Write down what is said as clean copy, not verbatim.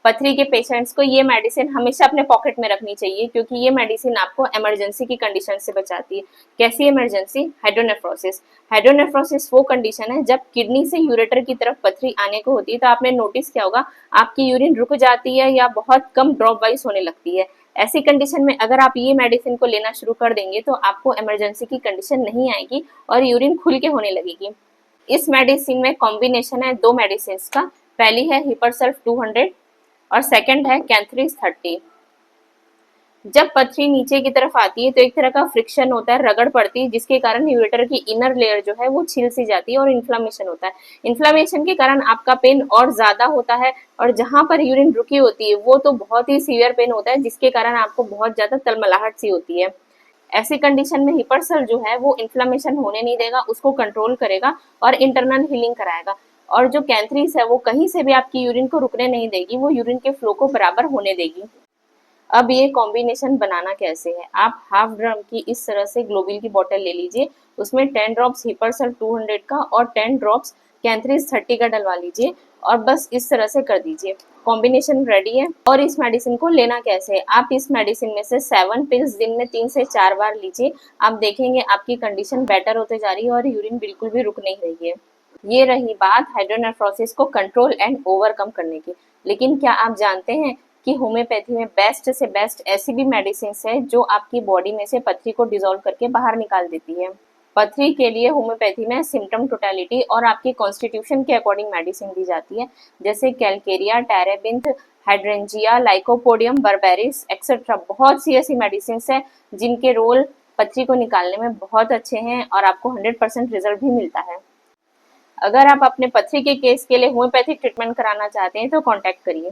पथरी के पेशेंट्स को ये मेडिसिन हमेशा अपने पॉकेट में रखनी चाहिए, क्योंकि ये मेडिसिन आपको इमरजेंसी की कंडीशन से बचाती है। कैसी इमरजेंसी? हाइड्रोनेफ्रोसिस। हाइड्रोनेफ्रोसिस वो कंडीशन है जब किडनी से यूरेटर की तरफ पथरी आने को होती है, तो आपने नोटिस किया होगा आपकी यूरिन रुक जाती है या बहुत कम ड्रॉप वाइज होने लगती है। ऐसी कंडीशन में अगर आप ये मेडिसिन को लेना शुरू कर देंगे तो आपको इमरजेंसी की कंडीशन नहीं आएगी और यूरिन खुल के होने लगेगी। इस मेडिसिन में कॉम्बिनेशन है दो मेडिसिन का। पहली है हिपरसल्फ 200 और सेकंड है कैंथरीज 30। जब पथरी नीचे की तरफ आती है तो एक तरह का फ्रिक्शन होता है, रगड़ पड़ती है, जिसके कारण यूरेटर की इनर लेयर जो है वो छिल सी जाती है और इन्फ्लामेशन होता है। इन्फ्लामेशन के कारण आपका पेन और ज्यादा होता है, और जहां पर यूरिन रुकी होती है वो तो बहुत ही सीवियर पेन होता है, जिसके कारण आपको बहुत ज्यादा तलमलाहट सी होती है। ऐसी कंडीशन में हिपरसल जो है वो इन्फ्लामेशन होने नहीं देगा, उसको कंट्रोल करेगा और इंटरनल हीलिंग कराएगा। और जो कैंथरीज है वो कहीं से भी आपकी यूरिन को रुकने नहीं देगी, वो यूरिन के फ्लो को बराबर होने देगी। अब ये कॉम्बिनेशन बनाना कैसे है? आप हाफ ड्रम की इस तरह से ग्लोबिल की बोतल ले लीजिए, उसमें 10 ड्रॉप्स हिपरसल 200 का और 10 ड्रॉप्स कैंथरीज 30 का डलवा लीजिए और बस इस तरह से कर दीजिए। कॉम्बिनेशन रेडी है। और इस मेडिसिन को लेना कैसे है? आप इस मेडिसिन में से 7 पिल्स दिन में 3 से 4 बार लीजिए। आप देखेंगे आपकी कंडीशन बेटर होते जा रही है और यूरिन बिल्कुल भी रुक नहीं रही है। ये रही बात हाइड्रोनेफ्रोसिस को कंट्रोल एंड ओवरकम करने की। लेकिन क्या आप जानते हैं कि होम्योपैथी में बेस्ट से बेस्ट ऐसी भी मेडिसिन है जो आपकी बॉडी में से पथरी को डिसॉल्व करके बाहर निकाल देती है। पथरी के लिए होम्योपैथी में सिम्टम टोटलिटी और आपकी कॉन्स्टिट्यूशन के अकॉर्डिंग मेडिसिन दी जाती है, जैसे calcarea, terebinth, hydrangea, lycopodium berberis etcetera. बहुत सी ऐसी मेडिसिन है जिनके रोल पथरी को निकालने में बहुत अच्छे हैं और आपको 100% रिजल्ट भी मिलता है। अगर आप अपने पथरी के केस के लिए होम्योपैथिक ट्रीटमेंट कराना चाहते हैं तो कॉन्टैक्ट करिए।